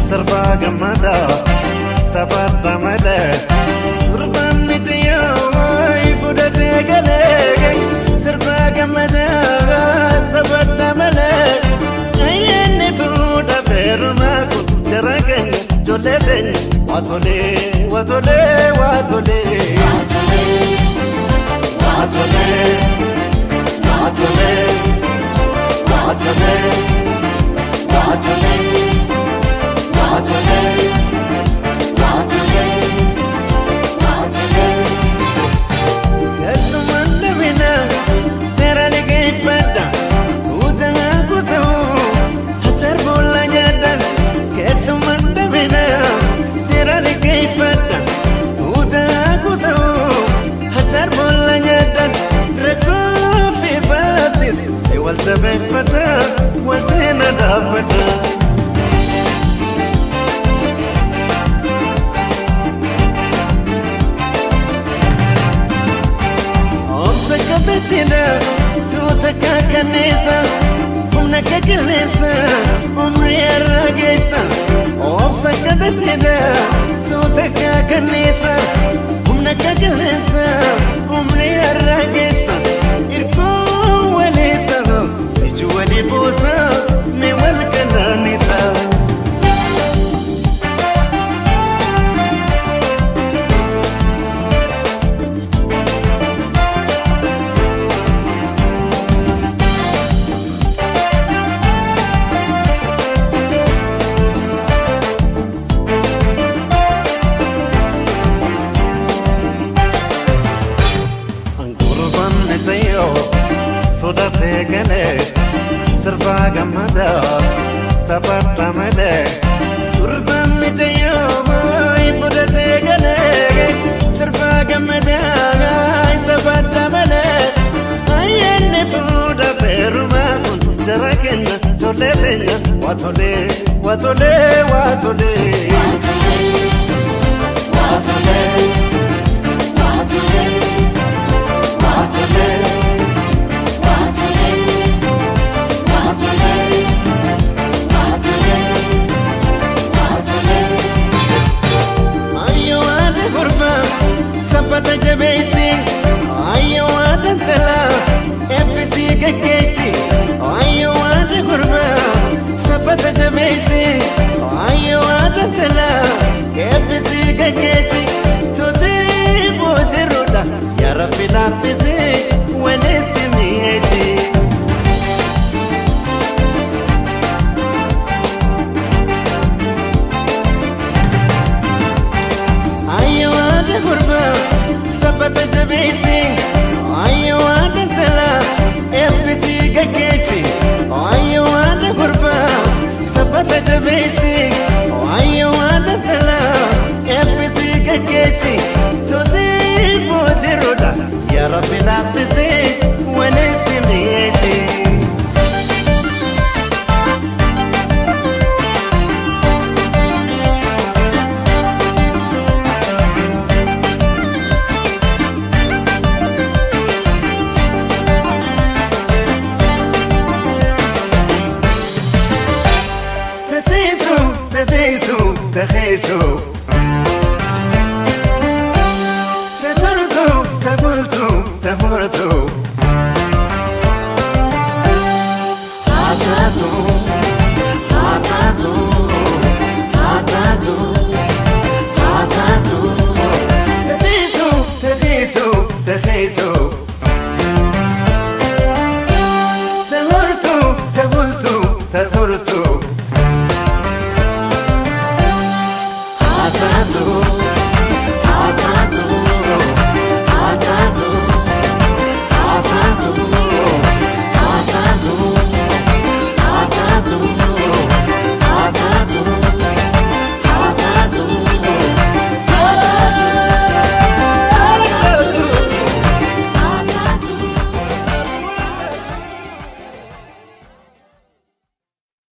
Serba gamada, sabada mada. Urban mitiyo, ifuda tegale. Serba gamada, sabada mada. Ayene fuda peruma kuteragen, joleten. Watole, watole, watole, watole, watole, watole, watole, watole. Watole, watole, watole. Yesu mandamina, tera lege pada. Utanga kutu, hatar bola nyadan. Yesu mandamina, tera lege pada. Utanga kutu, hatar bola nyadan. Rekofi batis, ewal sabek pada, watena dapada. Betina, tu takakanisa, umnakakanisa, umriaragisa. Ofsaka betina, tu takakanisa, umnakakanisa, umriaragisa. Irko walita, ijuwali bosa, me walkananisa. Fuda tegale, serba gamada, sabada mada. Urban mitiyo, fuda tegale, serba gamada, sabada mada. Ayene fuda peruma kunteragen, joleten. Watole, watole, watole.